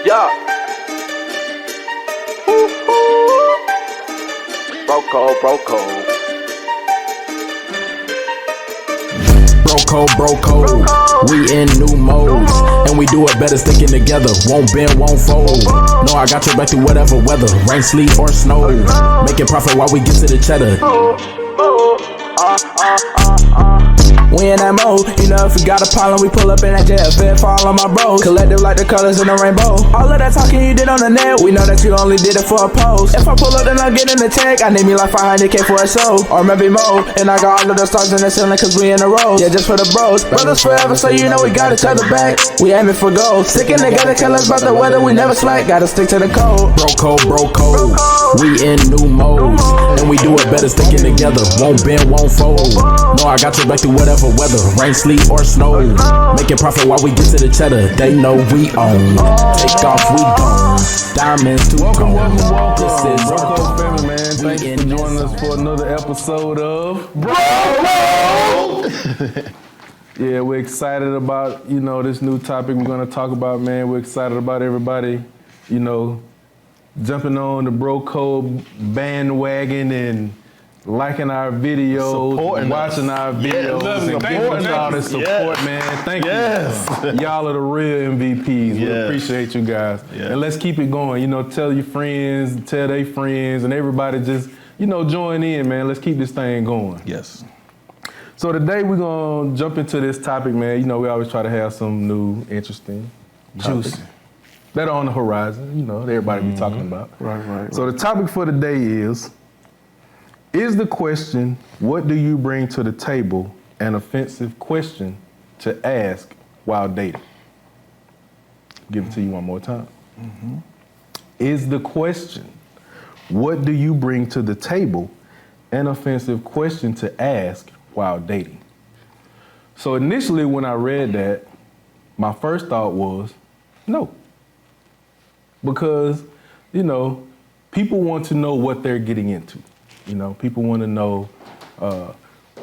Yeah. Broco. Broco, we in new modes, and we do it better sticking together. Won't bend, won't fold. No, I got your back through whatever weather, rain, sleet, or snow. Making profit while we get to the cheddar. We in that mode, you know if we got a problem, we pull up in that jet, fit for all of my bros. Collective like the colors in the rainbow. All of that talking you did on the net, we know that you only did it for a post. If I pull up then I'll get in the tank, I need me like 500K for a show, or maybe more. And I got all of the stars in the ceiling cause we in a row. Yeah, just for the bros, brothers forever, so you know we got each other back. We aiming for gold, sticking together, careless about the weather, we never slack. Gotta stick to the code. Broco, we in new modes, and we do it better sticking together. Won't bend, won't fold. No, I got your back through whatever weather, rain, sleet, or snow. Making profit while we get to the cheddar. They know we own. Take off, we gone. Diamonds to Welcome. This is Broco family, man. Thanks for joining us for another episode of Broco. Yeah, we're excited about, this new topic we're gonna talk about, man. We're excited about everybody, jumping on the Broco bandwagon and liking our videos, watching our videos, supporting all this support, man. Thank you. Y'all are the real MVPs. We appreciate you guys. And let's keep it going. Tell your friends, tell their friends, and everybody just, join in, man. Let's keep this thing going. Yes. So today we're gonna jump into this topic, man. We always try to have some new, interesting, juicy that are on the horizon, that everybody be talking about. Right. So the topic for today is the question, what do you bring to the table, an offensive question to ask while dating? Give it to you one more time. Is the question, what do you bring to the table, an offensive question to ask while dating? So initially when I read that, my first thought was, no. Because, people want to know what they're getting into. People want to know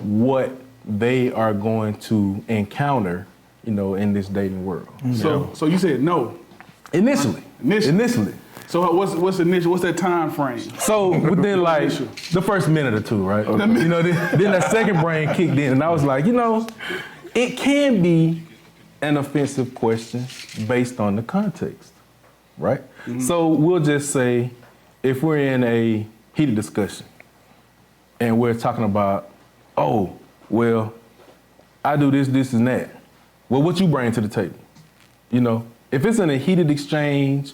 what they are going to encounter, in this dating world. So you said no. Initially. So what's that time frame? So within like the first minute or two, right? Okay. Then that second brain kicked in, and I was like, it can be an offensive question based on the context, right? Mm-hmm. So we'll just say, if we're in a heated discussion, and we're talking about, I do this, and that. Well, what you bring to the table? If it's in a heated exchange,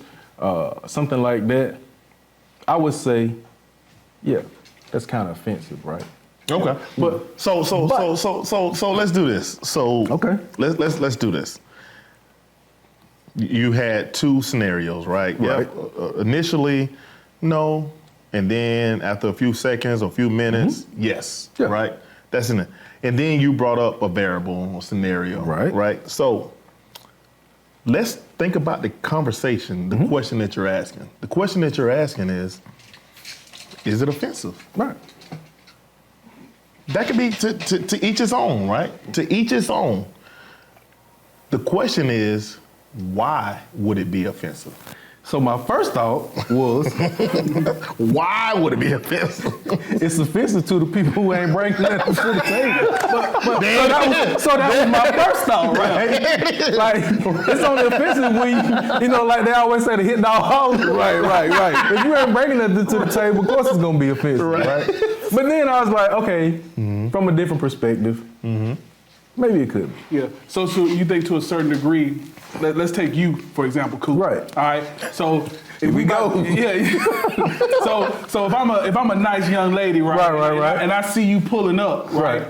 something like that, I would say, yeah, that's kind of offensive, right? Okay. But so let's do this. So okay, let's do this. You had two scenarios, right? Right. Yeah. Initially, no. And then after a few seconds or a few minutes, yes, right? That's in it. And then you brought up a variable or scenario, right? So let's think about the conversation, the question that you're asking. The question that you're asking is it offensive? Right. That could be to each his own, right? To each his own. The question is, why would it be offensive? So my first thought was, why would it be offensive? It's offensive to the people who ain't bringing nothing to the table. So that was my first thought, right? Like, it's only offensive when like they always say, the hit dog holler. Right. If you ain't bringing nothing to the table, of course it's gonna be offensive, right? But then I was like, okay, from a different perspective, maybe it could be. Yeah. So you think to a certain degree, let's take you, for example, Coop. Right. All right. So Here we go. Yeah. So if I'm a nice young lady, right? And I see you pulling up, right?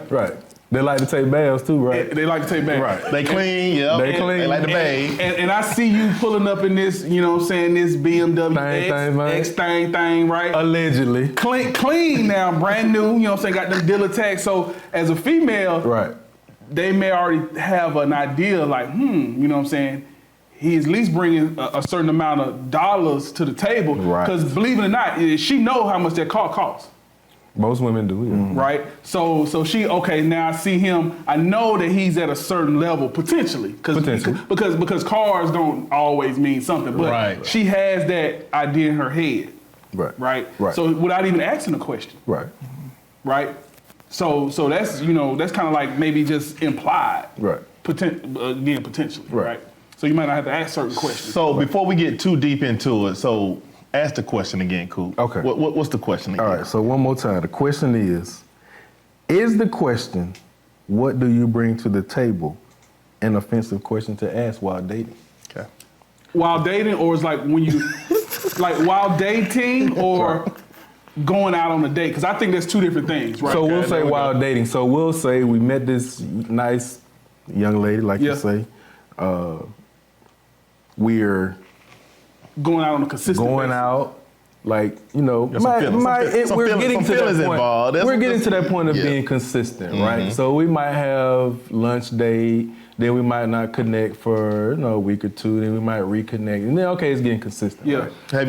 They like to take baths too, right? They like to take baths. Right. They clean, They clean. They like to bathe. And I see you pulling up in this, this BMW X thing, right? Allegedly. Clean now, brand new, got them dealer tags. So as a female, right, they may already have an idea like, he's at least bringing a certain amount of dollars to the table. Right. Because believe it or not, she know how much that car costs. Most women do, yeah. Right? So she, okay, now I see him, I know that he's at a certain level, potentially. Because cars don't always mean something, but she has that idea in her head. Right? So without even asking a question. Right? So that's, that's kind of like maybe just implied. Again, potentially. Right? So you might not have to ask certain questions. So before we get too deep into it, so ask the question again, Coop. Okay. What's the question again? All right, so one more time. The question is the question, what do you bring to the table, an offensive question to ask while dating? Okay. While dating, or is like when you, like while dating or going out on a date? Because I think that's two different things, right? So we'll say while dating. So we'll say we met this nice young lady, like you say. We're going out on a consistent basis. Out, like, we're getting to that point. We're getting to that point of being consistent, right? So we might have lunch date, then we might not connect for a week or two, then we might reconnect, and then it's getting consistent. Right? Have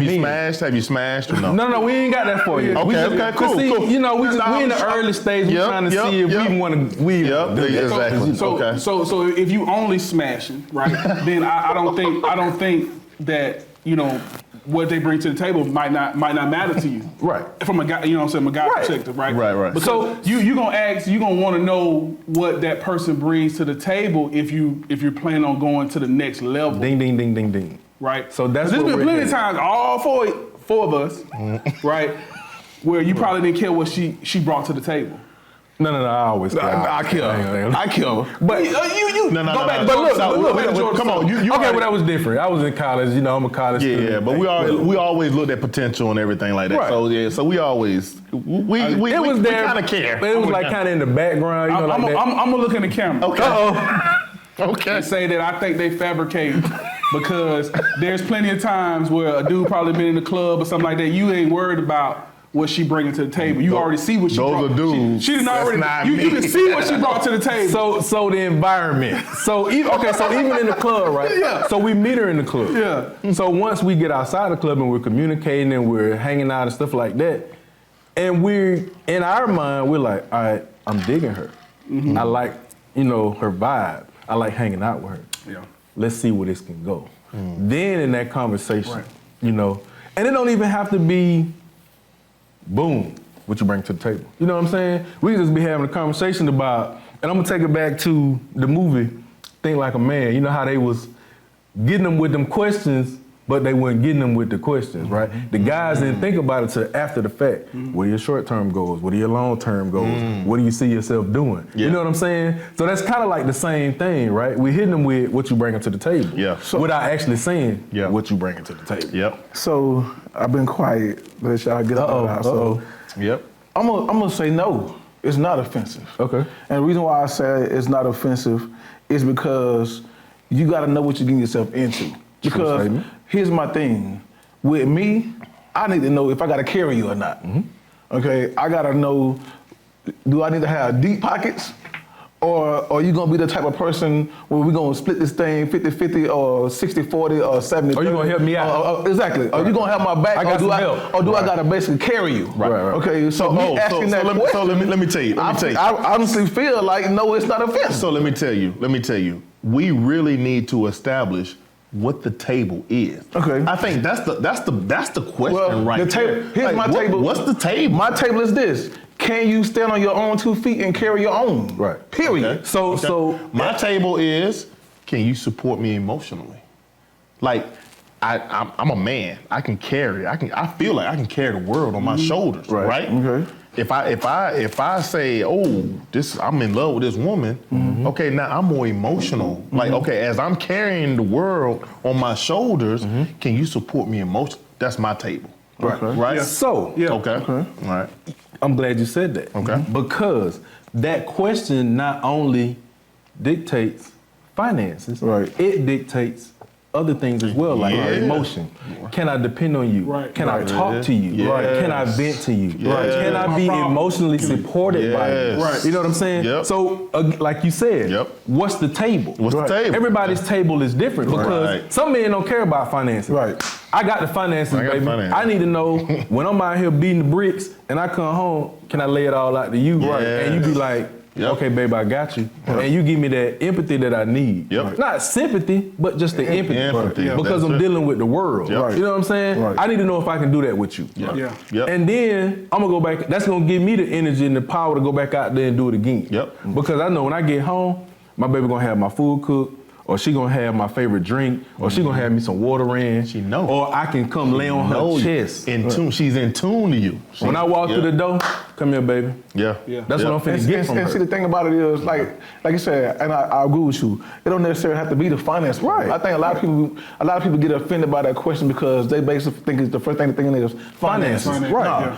you smashed or no? No, we ain't got that for you. Okay, cool. We in the early stage. We're trying to see if we even want to. Exactly. So if you only smashing, right? Then I don't think that what they bring to the table might not matter to you, right? From a guy, a guy perspective, right? Right. But so you gonna want to know what that person brings to the table if you're planning on going to the next level. Ding, ding, ding, ding, ding. Right. So that's there's what been plenty of times, all four of us, right, where you probably didn't care what she brought to the table. No, I always care. I kill her. But you go back. But look, come on. You well, that was different. I was in college. I'm a college student. Yeah, but we always looked at potential and everything like that. Right. So we always we kind of care. But it was like kind of in the background. I'm gonna look in the camera. Okay. Okay. And say that I think they fabricate because there's plenty of times where a dude probably been in the club or something like that. You ain't worried about what she bringing to the table. You already see what she brought. Those are dudes. She didn't already. You can see what she brought to the table. So the environment. So even in the club, right? Yeah. So we meet her in the club. Yeah. So once we get outside the club and we're communicating and we're hanging out and stuff like that, and we're in our mind, we're like, all right, I'm digging her. I like, her vibe. I like hanging out with her. Yeah. Let's see where this can go. Then in that conversation, and it don't even have to be. Boom, what you bring to the table. You know what I'm saying? We can just be having a conversation about, and I'm gonna take it back to the movie, Think Like a Man. You know how they was getting them with them questions, but they weren't getting them with the questions, right? The guys didn't think about it till after the fact. What are your short-term goals? What are your long-term goals? What do you see yourself doing? You know what I'm saying? So that's kind of like the same thing, right? We're hitting them with what you bringing to the table, without actually saying what you bringing to the table. So I've been quiet, but y'all get up. So I'm gonna say no. It's not offensive. Okay. And the reason why I say it's not offensive is because you got to know what you're getting yourself into. Because here's my thing. With me, I need to know if I got to carry you or not. Okay? I got to know, do I need to have deep pockets? Or are you going to be the type of person where we're going to split this thing 50-50 or 60-40 or 70-30? Are you going to help me out? Exactly. Are you going to have my back? I got to basically carry you? Right. Okay, so me asking that question. So let me tell you. I honestly feel like, no, it's not offensive. So let me tell you. We really need to establish what the table is. Okay. I think that's the question right the table. Here's my table. What's the table? My table is this. Can you stand on your own 2 feet and carry your own? Right. Period. Okay. So my table is, can you support me emotionally? Like, I'm a man. I can carry. I feel like I can carry the world on my shoulders. Right. Okay. If I say, I'm in love with this woman, okay, now I'm more emotional. Like, okay, as I'm carrying the world on my shoulders, can you support me emotionally? That's my table. Right. Right? Yeah. So, Okay. All right. I'm glad you said that. Okay. Because that question not only dictates finances, Right. it dictates other things as well, like emotion. Can I depend on you? Right. Can I talk to you? Yes. Can I vent to you? Yes. Can I be emotionally supported by you? Yes. You know what I'm saying? Yep. So, like you said, what's the table? What's the table? Everybody's table is different because some men don't care about finances. Right. I got the finances, baby. I need to know when I'm out here beating the bricks and I come home, can I lay it all out to you? Right. And you be like, okay, baby, I got you. And you give me that empathy that I need. Not sympathy, but just the empathy. Because I'm dealing with the world. You know what I'm saying? I need to know if I can do that with you. And then I'm gonna go back, that's gonna give me the energy and the power to go back out there and do it again. Because I know when I get home, my baby gonna have my food cooked, or she gonna have my favorite drink, or she gonna have me some water in. She know. Or I can come lay on her chest. In tune. She's in tune to you. When I walk through the door, come here, baby. That's what I'm finna get from her. And see, the thing about it is, like you said, and I agree with you, it don't necessarily have to be the finance. Right. I think a lot of people get offended by that question because they basically think it's the first thing they're thinking is finances. Right.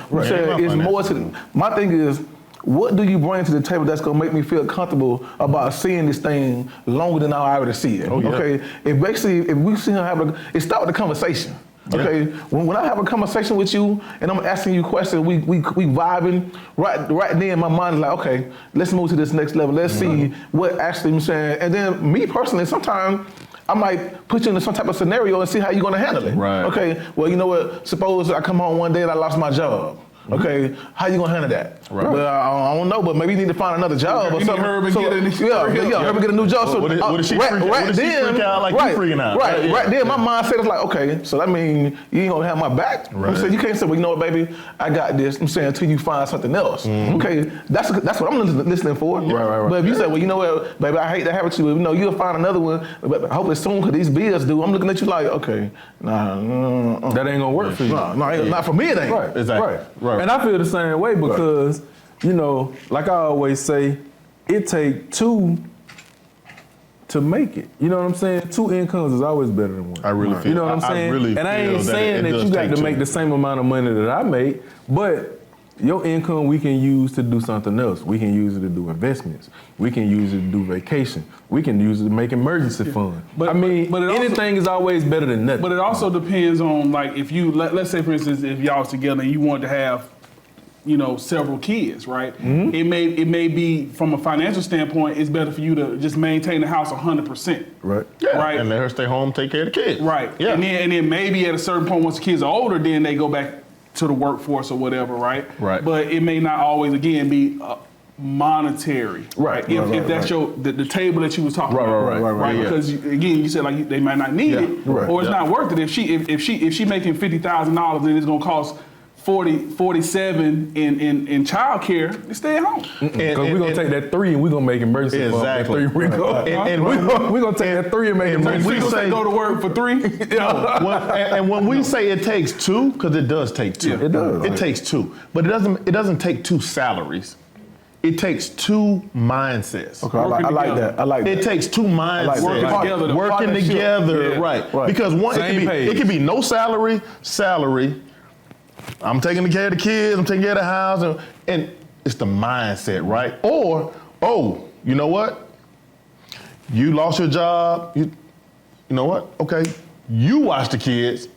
It's more to my thing is, what do you bring to the table that's gonna make me feel comfortable about seeing this thing longer than I already see it? Okay. If we see her it start with the conversation. Okay. When I have a conversation with you and I'm asking you questions, we vibing. Right then, my mind is like, okay, let's move to this next level. Let's see what actually I'm saying. And then me personally, sometimes I might put you in some type of scenario and see how you're gonna handle it. Right. Okay. Well, you know what? Suppose I come home one day and I lost my job. Okay, how you gonna handle that? Right. But I don't know, but maybe you need to find another job or something. Herb and get a new job. So what if she freak out like you freaking out? Right then, my mindset is like, okay, so that means you ain't gonna have my back. I'm saying you can't say, well, you know what, baby, I got this. I'm saying until you find something else. Okay, that's what I'm listening for. Right. But if you say, well, you know what, baby, I hate to have it to you, but you know, you'll find another one. But hopefully soon, cause these bills do. I'm looking at you like, okay, nah, that ain't gonna work for you. No, not for me. It ain't. Right. Exactly. Right. And I feel the same way because, you know, like I always say, it take two to make it. You know what I'm saying? 2 incomes is always better than one. I really feel. You know what I'm saying? And I ain't saying that you got to make the same amount of money that I make, but your income we can use to do something else. We can use it to do investments. We can use it to do vacation. We can use it to make emergency fund. But anything is always better than nothing. But it also depends on, like, if you, let's say for instance, if y'all was together and you want to have, you know, several kids, right? It may be, from a financial standpoint, it's better for you to just maintain the house 100%. Right. Right. And let her stay home, take care of the kids. Right. Yeah. And then maybe at a certain point, once the kids are older, then they go back to the workforce or whatever, right? Right. But it may not always, again, be monetary. Right. If that's the table that you was talking about. Right. Because again, you said like they might not need it, or it's not worth it. If she making $50,000, then it's gonna cost 47 in child care to stay at home. Because we're going to take that 3 and we're going to make emergency. Exactly. We're going to take that 3 and make emergency. We say go to work for 3. And when we say it takes 2, because it does take 2. It does. It takes 2. But it doesn't take 2 salaries. It takes 2 mindsets. Okay, I like that. It takes 2 mindsets. Working together. Right. Because one, it can be no salary. I'm taking care of the kids, I'm taking care of the house, and it's the mindset, right? Or, you know what? You lost your job, you know what? Okay, you watch the kids,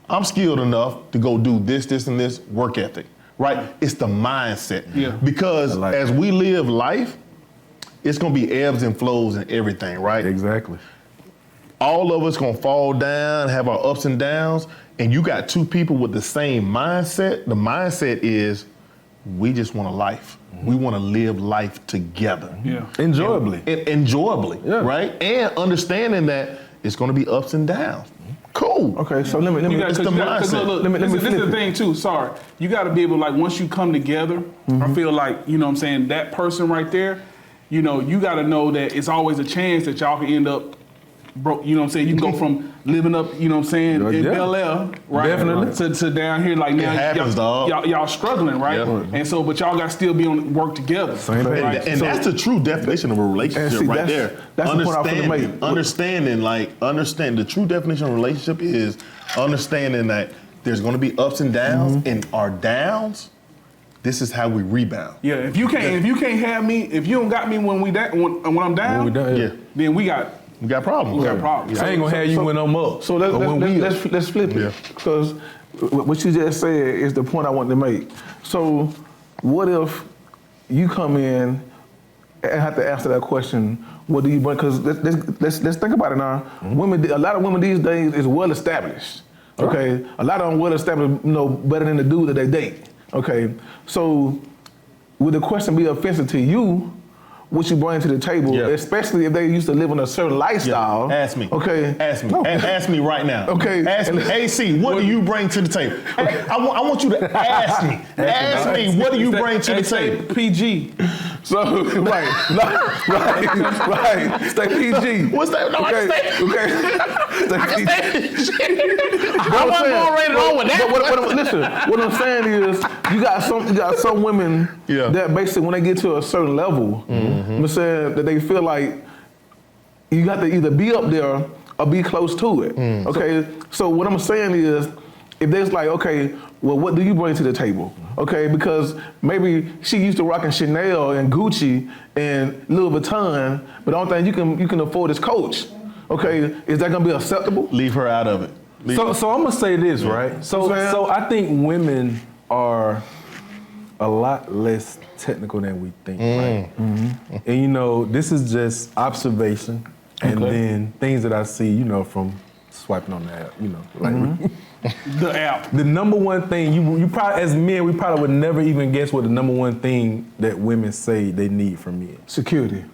I'm skilled enough to go do this, and this, work ethic, right? It's the mindset. Yeah. Because as we live life, it's gonna be ebbs and flows and everything, right? Exactly. All of us gonna fall down, have our ups and downs, and you got 2 people with the same mindset. The mindset is, we just want a life. We want to live life together. Yeah. Enjoyably. Enjoyably, right? And understanding that it's gonna be ups and downs. Cool. Okay, so let me it's the mindset. This is the thing too, sorry. You gotta be able, like, once you come together, I feel like, you know what I'm saying, that person right there, you know, you gotta know that it's always a chance that y'all can end up broke, you know what I'm saying? You can go from living up, you know what I'm saying, in Bel Air, right? Definitely. To down here, like, now y'all struggling, right? Yeah. And so, but y'all got to still be on work together. Same page. Right? And that's the true definition of a relationship right there. That's the point I'm gonna make. Understanding the true definition of a relationship is understanding that there's going to be ups and downs, and our downs, this is how we rebound. Yeah, if you can't have me, if you don't got me when I'm down, then we got We got problems. We got problems. I ain't gonna have you when I'm up. So let's flip it, because what you just said is the point I want to make. So what if you come in and have to answer that question? What do you bring? Because let's think about it now. A lot of women these days is well established. Okay, right. A lot of them well established, better than the dude that they date. Okay, so would the question be offensive to you? What you bring to the table, especially if they used to live in a certain lifestyle. Yeah. Ask me. Okay. Ask me. Ask me right now. Okay. Ask me. AC, what do you bring to the table? I want you to ask me. Ask me, what do you bring to the table? PG. So, right. Stay PG. What's that? No, okay. Stay PG. I wasn't going rated on with that. Listen, what I'm saying is, you got some women that basically, when they get to a certain level, I'm saying that they feel like you got to either be up there or be close to it. Okay, so what I'm saying is, if there's like, okay, well, what do you bring to the table? Okay, because maybe she used to rocking Chanel and Gucci and Louis Vuitton, but the only thing you can afford is Coach. Okay, is that gonna be acceptable? Leave her out of it. So I'm gonna say this, right? So I think women are a lot less technical than we think, right? And this is just observation and then things that I see, from swiping on the app, like the app. The number one thing you probably, as men, we probably would never even guess what the number one thing that women say they need from men. Security.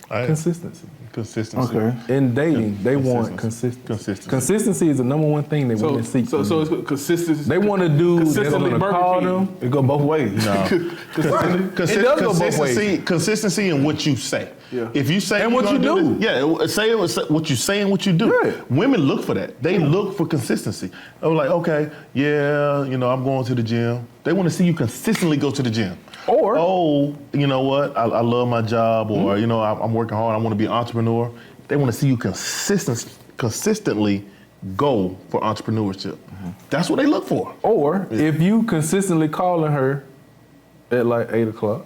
Consistency. Okay. In dating, they want consistency. Consistency is the number one thing they want to seek. So it's consistency. They want to do consistently call them. It go both ways. No. It does go both ways. Consistency in what you say. Yeah. If you say and what you do. Say what you say and what you do. Yeah. Women look for that. They look for consistency. They're like, okay, I'm going to the gym. They want to see you consistently go to the gym. Or, you know what? I love my job, or I'm working hard. I want to be an entrepreneur. They want to see you consistently go for entrepreneurship. That's what they look for. Or if you consistently calling her at like 8 o'clock,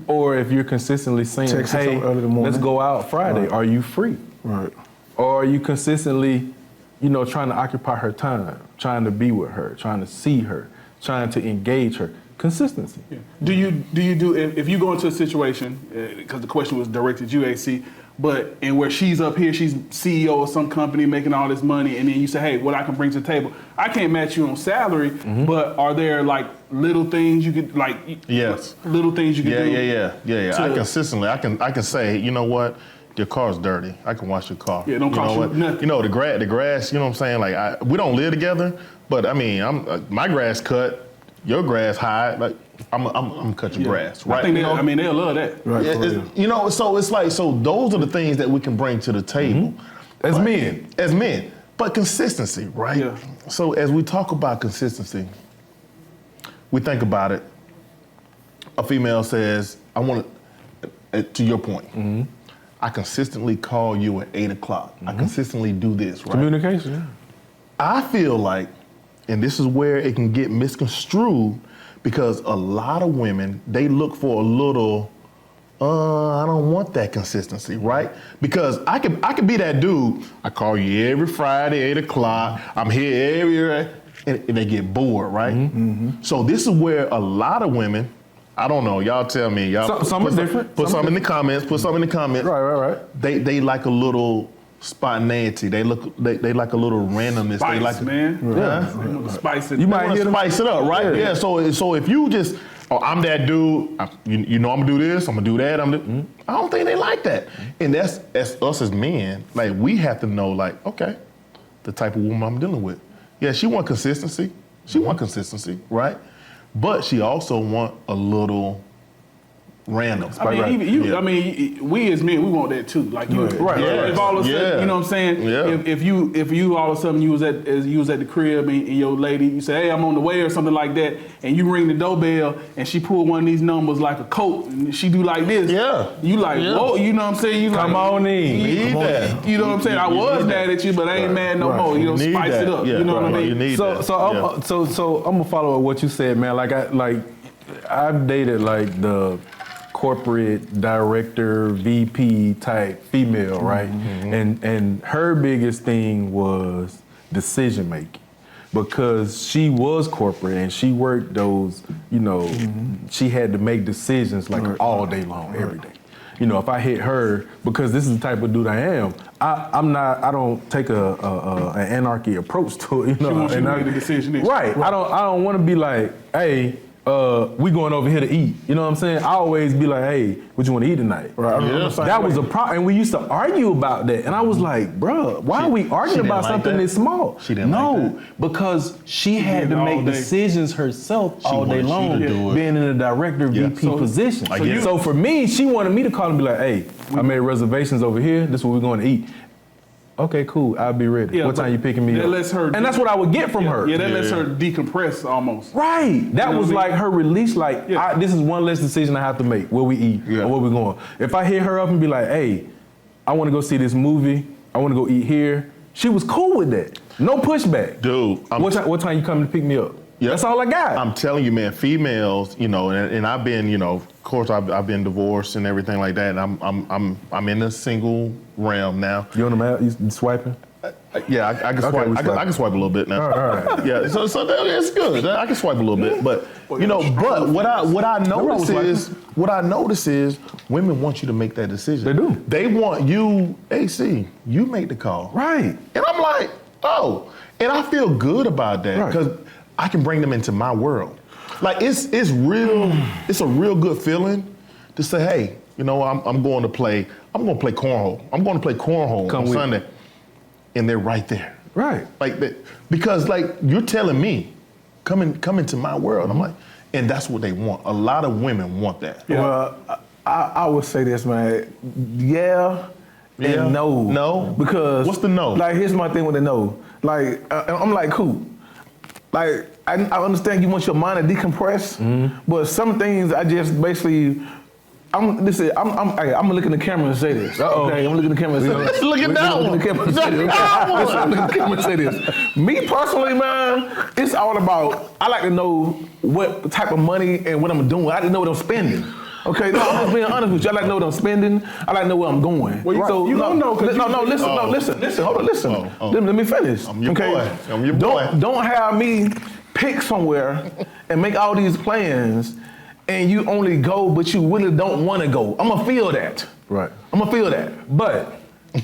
or if you're consistently saying, hey, let's go out Friday. Right. Are you free? Right. Or are you consistently, trying to occupy her time, trying to be with her, trying to see her, trying to engage her? Consistency. Yeah. Do you if you go into a situation, because the question was directed to you, AC, but where she's up here, she's CEO of some company making all this money, and then you say, hey, what I can bring to the table? I can't match you on salary, but are there like little things you could little things you could do? Yeah. I consistently, I can say, you know what? Your car's dirty. I can wash your car. Yeah, don't cost you nothing. The grass. You know what I'm saying? Like we don't live together, but I mean, my grass cut. Your grass high, like I'm cut your grass, right? I think they'll love that, right? So it's like, those are the things that we can bring to the table as men. But consistency, right? Yeah. So as we talk about consistency, we think about it. A female says, "I want to," to your point. I consistently call you at 8 o'clock. I consistently do this, right? Communication. Yeah. I feel like. And this is where it can get misconstrued, because a lot of women, they look for a little, I don't want that consistency, right? Because I could be that dude. I call you every Friday, 8 o'clock. I'm here every, and they get bored, right? So this is where a lot of women, I don't know, y'all tell me. Y'all some are different. Put some in the comments. Right. They like a little spontaneity. They like a little randomness. Spice, they like man. Spice it. You might spice it up, right? Yeah. So if you just, I'm that dude. I'm gonna do this. I'm gonna do that. I don't think they like that. And that's us as men. Like we have to know, like, okay, the type of woman I'm dealing with. Yeah, she want consistency. Right? But she also want a little random. We as men, we want that too. Like you, right? If all of a sudden, you know what I'm saying? Yeah. If you all of a sudden you was at the crib and your lady, you say, hey, I'm on the way or something like that, and you ring the doorbell and she pull one of these numbers like a coat and she do like this. Yeah. You like, whoa, you know what I'm saying? You come on in. Need that. You know what I'm saying? I was mad at you, but I ain't mad no more. You know, spice it up. Yeah. You know what I mean? You need so I'm gonna follow up what you said, man. I've dated like the corporate director, VP type female, right? And her biggest thing was decision making. Because she was corporate and she worked those, she had to make decisions like all day long, every day. If I hit her, because this is the type of dude I am, I don't take an anarchy approach to it. She wants you to make the decision. Right. I don't want to be like, hey, we going over here to eat. You know what I'm saying? I always be like, hey, what you want to eat tonight? Right. That was a problem. And we used to argue about that. And I was like, bruh, why are we arguing about something this small? She didn't like that. Because she had to make decisions herself all day long, being in a director VP position. So for me, she wanted me to call and be like, hey, I made reservations over here. This is what we're going to eat. Okay, cool. I'll be ready. What time you picking me up? And that's what I would get from her. Yeah, that lets her decompress almost. Right. That was like her release. Like, this is one less decision I have to make. Where we eat or where we going. If I hit her up and be like, hey, I want to go see this movie. I want to go eat here. She was cool with that. No pushback. Dude. What time you coming to pick me up? Yep. That's all I got. I'm telling you, man, females, and I've been, of course, I've been divorced and everything like that. And I'm in a single realm now. You on the map? You swiping? Yeah, I can swipe. I can swipe a little bit now. All right. Yeah, so it's good. I can swipe a little bit, but but what I notice is women want you to make that decision. They do. They want you, AC. You make the call. Right. And I'm like, oh, and I feel good about that because I can bring them into my world. Like it's real. It's a real good feeling to say, hey, I'm going to play cornhole. I'm going to play cornhole on Sunday, and they're right there. Right. Like that, because like you're telling me, come into my world. I'm like, and that's what they want. A lot of women want that. Yeah. Well, I would say this, man. Yeah. And no. No? Because what's the no? Like here's my thing with the no. Like I'm like cool. Like I understand you want your mind to decompress, but some things I just basically I'm gonna look in the camera and say this. Okay, I'm gonna look in the camera and say this. Look at that one. I'm gonna look in the camera and say this. Me personally, man, it's all about I like to know what type of money and what I'm doing. I like to know what I'm spending. Okay, no, I'm just being honest with you. I like to know what I'm spending. I like to know where I'm going. Well, so you don't know. Listen, hold on, listen. Let me finish. I'm your boy. I'm your boy. Don't have me pick somewhere and make all these plans and you only go, but you really don't want to go. I'm gonna feel that. Right. I'm gonna feel that. But,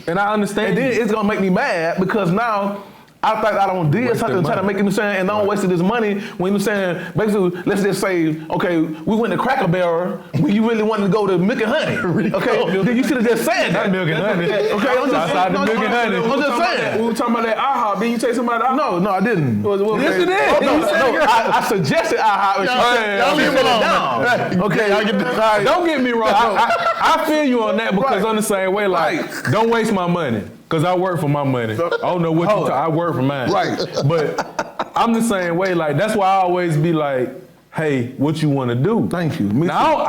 and I understand. And then it's gonna make me mad because now I thought I don't did something trying to make him saying, and I don't wasted this money. When you saying, basically, let's just say, okay, we went to Cracker Barrel when you really wanted to go to Milk and Honey. Okay, then you should have just said that. Not Milk and Honey. Okay, I'm just outside the Milk and Honey. I'm just saying. We were talking about that IHOP. Didn't you take somebody IHOP? No, I didn't. Yes, you did. No, I suggested IHOP. Y'all leave it alone. Okay, don't get me wrong. I feel you on that because I'm the same way. Like, don't waste my money. Because I work for my money. I don't know what I work for mine. Right. But I'm the same way. Like, that's why I always be like, hey, what you want to do? Thank you. Now,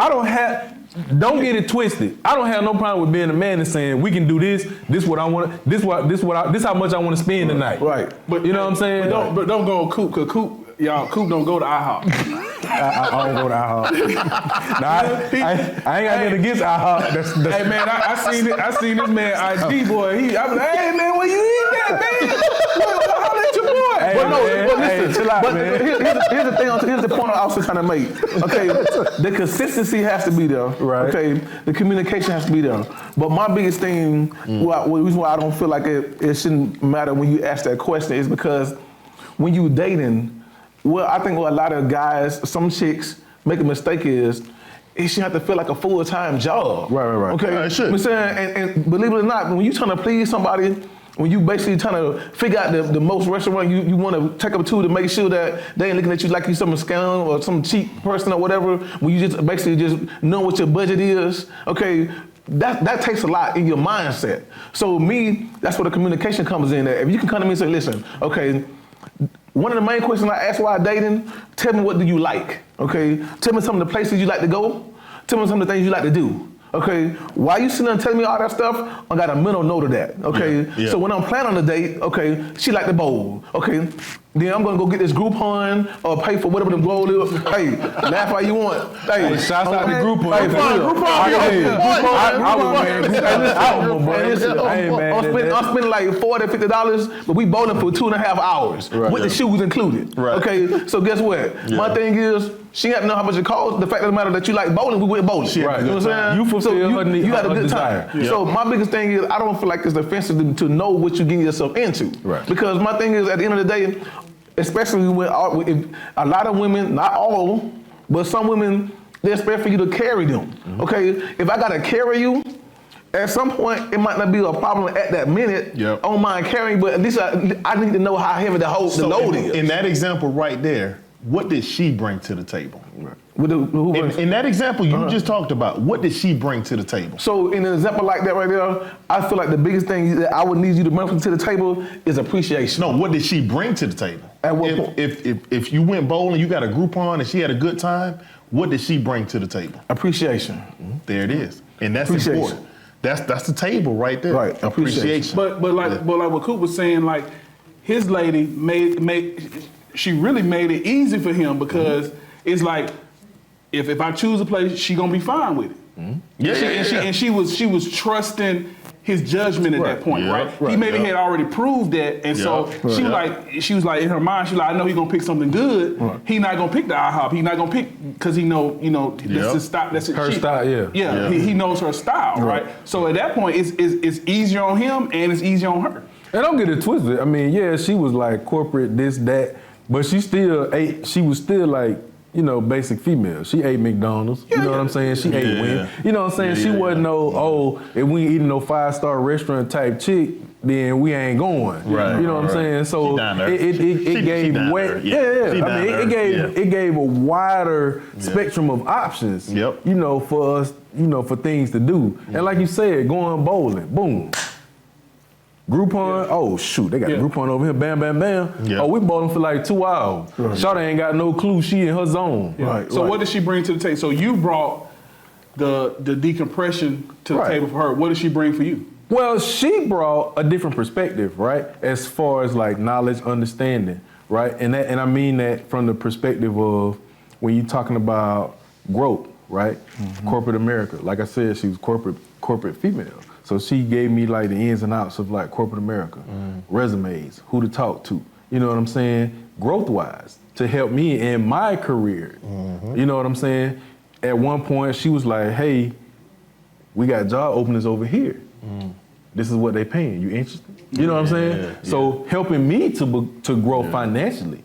don't get it twisted. I don't have no problem with being a man and saying, we can do this. This what I want. This how much I want to spend tonight. Right. But you know what I'm saying? But don't go Coop, because Coop don't go to IHOP. I don't go to IHOP. Nah, I ain't got nothing against IHOP. Hey man, I seen this man IG boy. I'm like, hey man, where you eat that man? Holla at your boy. Hey, But no, man, but listen, hey, chill out, but man. Here's the thing. Here's the point I also trying to make. Okay, the consistency has to be there. Right. Okay, the communication has to be there. But my biggest thing, the reason why I don't feel like it shouldn't matter when you ask that question is because when you dating. Well, I think what a lot of guys, some chicks make a mistake is it should have to feel like a full-time job. Right. Okay, it should. I'm saying, and believe it or not, when you trying to please somebody, when you basically trying to figure out the most restaurant you want to take up to make sure that they ain't looking at you like you some scam or some cheap person or whatever, when you just basically just know what your budget is, okay, that takes a lot in your mindset. So me, that's where the communication comes in. If you can come to me and say, listen, okay, one of the main questions I ask while dating, tell me what do you like, okay? Tell me some of the places you like to go. Tell me some of the things you like to do, Okay, why you sitting there telling me all that stuff? I got a mental note of that. Okay, so when I'm planning on the date, okay, she like the bowl. Okay, then I'm gonna go get this Groupon or pay for whatever the bowl is. Hey, laugh how you want. Hey, shouts out to Groupon. Hey, I'm spending like $40, $50, but we bowling for 2.5 hours with the shoes included. Okay, so guess what? My thing is, she got to know how much it costs. The fact of the matter that you like bowling, we went bowling. Right. You know what I'm saying? You fulfill her need. You had a good time. Yep. So my biggest thing is, I don't feel like it's offensive to know what you're getting yourself into. Right. Because my thing is, at the end of the day, especially with a lot of women, not all, but some women, they expect for you to carry them. Okay, if I gotta carry you, at some point, it might not be a problem at that minute. I don't mind carrying, but at least I need to know how heavy the load is. In that example right there, what did she bring to the table? In that example you just talked about, what did she bring to the table? So in an example like that right there, I feel like the biggest thing that I would need you to bring to the table is appreciation. No, what did she bring to the table? At what point? If you went bowling, you got a Groupon, and she had a good time, what did she bring to the table? Appreciation. There it is, and that's important. That's the table right there. Right, appreciation. But like what Coop was saying, like his lady she really made it easy for him because it's like if I choose a place, she gonna be fine with it. And she was trusting his judgment at that point, right? He maybe had already proved that, and so she was like in her mind, she was like, I know he's gonna pick something good. He not gonna pick the IHOP. He not gonna pick because he know that's his style. That's her style. He knows her style, right? So at that point, it's easier on him and it's easier on her. And don't get it twisted. I mean, yeah, she was like corporate this, that, but she still ate. She was still like, basic female. She ate McDonald's. You know what I'm saying? She ate Wendy's. You know what I'm saying? She wasn't if we ain't eating no 5-star restaurant type chick, then we ain't going. Right. You know what I'm saying? So it gave way. It gave a wider spectrum of options. For us, for things to do. And like you said, going bowling, boom. Groupon, oh shoot, they got Groupon over here, bam, bam, bam. Oh, we bowling for like 2 hours. Shawty ain't got no clue, she in her zone. So what did she bring to the table? So you brought the decompression to the table for her. What did she bring for you? Well, she brought a different perspective, right? As far as like knowledge, understanding, right? And I mean that from the perspective of when you're talking about growth, right? Corporate America. Like I said, she was corporate female. So she gave me like the ins and outs of like corporate America, resumes, who to talk to, you know what I'm saying? Growth-wise, to help me in my career, you know what I'm saying? At one point, she was like, hey, we got job openings over here. This is what they paying, you interested? You know what I'm saying? So helping me to grow financially,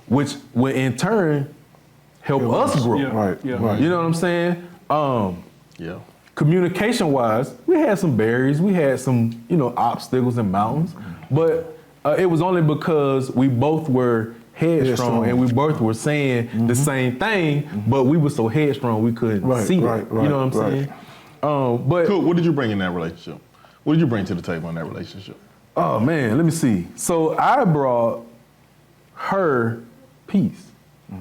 which will in turn help us grow. You know what I'm saying? Communication-wise, we had some barriers, we had some, obstacles and mountains, but it was only because we both were headstrong and we both were saying the same thing, but we were so headstrong we couldn't see it. You know what I'm saying? But cool. What did you bring in that relationship? What did you bring to the table in that relationship? Oh man, let me see. So I brought her peace,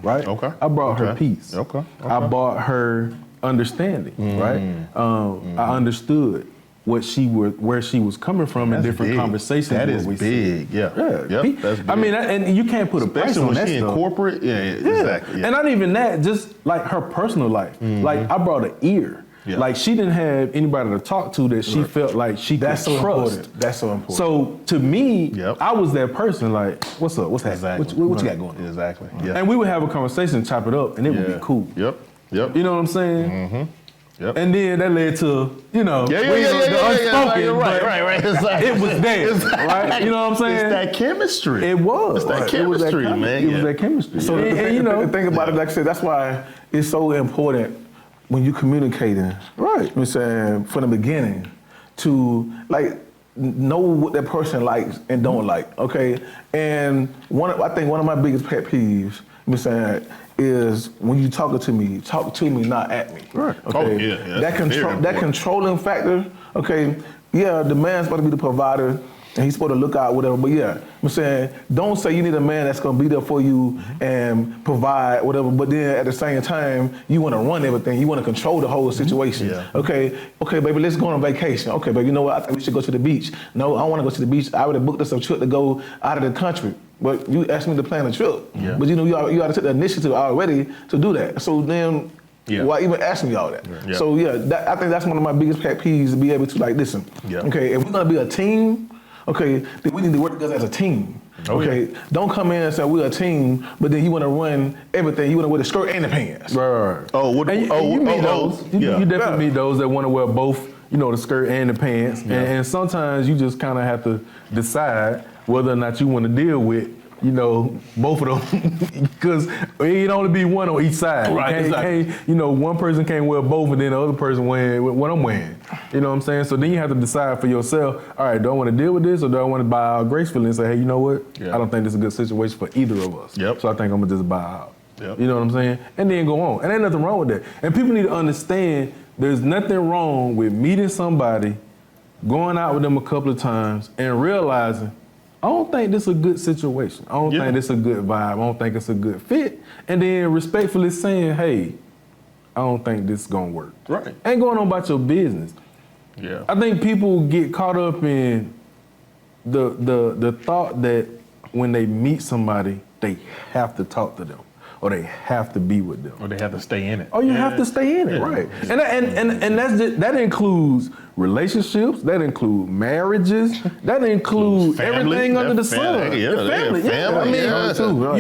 right? Okay. I brought her peace. Okay. I brought her understanding, right? I understood where she was coming from in different conversations. That is big, that's big. I mean, and you can't put a price on that stuff. Especially when she in corporate, exactly. And not even that, just like her personal life. Like I brought an ear. Like she didn't have anybody to talk to that she felt like she could trust. Important. That's so important. So to me, I was that person. Like, what's up? What's happening? What you got going on? Exactly. And we would have a conversation, chop it up, and it would be cool. Yep. You know what I'm saying? Yep. And then that led to, the unspoken. Right. Exactly. It was there, right? You know what I'm saying? It's that chemistry. It was. It's that chemistry, man. It was that chemistry. So the thing about it, like I said, that's why it's so important when you communicating, right? You know what I'm saying, from the beginning, to like know what that person likes and don't like, okay? And I think one of my biggest pet peeves, you know what I'm saying, is when you talk to me, not at me. Right. Okay. That controlling factor, okay, the man's supposed to be the provider, and he's supposed to look out, whatever. But yeah, I'm saying, don't say you need a man that's gonna be there for you and provide whatever. But then at the same time, you want to run everything. You want to control the whole situation. Yeah. Okay, baby, let's go on vacation. Okay, baby, you know what? I think we should go to the beach. No, I don't want to go to the beach. I already booked us a trip to go out of the country. But you asked me to plan a trip. Yeah. But you know, you ought to take the initiative already to do that. So then, why even ask me all that? Yeah. So yeah, I think that's one of my biggest pet peeves, to be able to like, listen, okay, if we're gonna be a team, okay, then we need to work together as a team. Okay, don't come in and say we're a team, but then you want to run everything. You want to wear the skirt and the pants. Right. You meet those. You definitely meet those that want to wear both. You know, the skirt and the pants. And sometimes you just kind of have to decide whether or not you want to deal with, you know, both of them, because it can only be one on each side. Right, you know, one person can't wear both, and then the other person wearing what I'm wearing. You know what I'm saying? So then you have to decide for yourself. All right, do I want to deal with this, or do I want to buy out gracefully and say, hey, you know what? I don't think this is a good situation for either of us. So I think I'm gonna just buy out. You know what I'm saying? And then go on. And ain't nothing wrong with that. And people need to understand there's nothing wrong with meeting somebody, going out with them a couple of times, and realizing, I don't think this is a good situation. I don't think this is a good vibe. I don't think it's a good fit. And then respectfully saying, hey, I don't think this is gonna work. Right. Ain't going on about your business. Yeah. I think people get caught up in the thought that when they meet somebody, they have to talk to them, or they have to be with them, or they have to stay in it. Oh, you have to stay in it, right? And that includes relationships, that includes marriages, that includes family, everything under the sun. Family.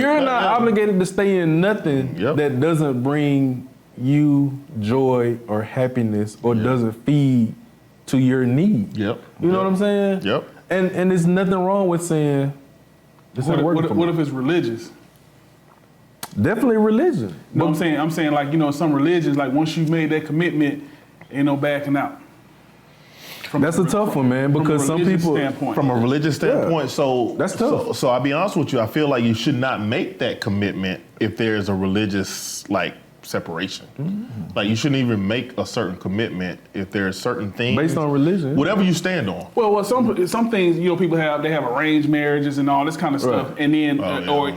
You're not obligated to stay in nothing that doesn't bring you joy or happiness or doesn't feed to your need. You know what I'm saying? And there's nothing wrong with saying this ain't working for me. What if it's religious? Definitely religion. No, I'm saying like, you know, some religions, like once you've made that commitment, ain't no backing out. That's a tough one, man, because some people, from a religious standpoint, so that's tough. So I'll be honest with you, I feel like you should not make that commitment if there's a religious like separation. Like you shouldn't even make a certain commitment if there's certain things based on religion, whatever you stand on. Well, some things, you know, people have arranged marriages and all this kind of stuff, and then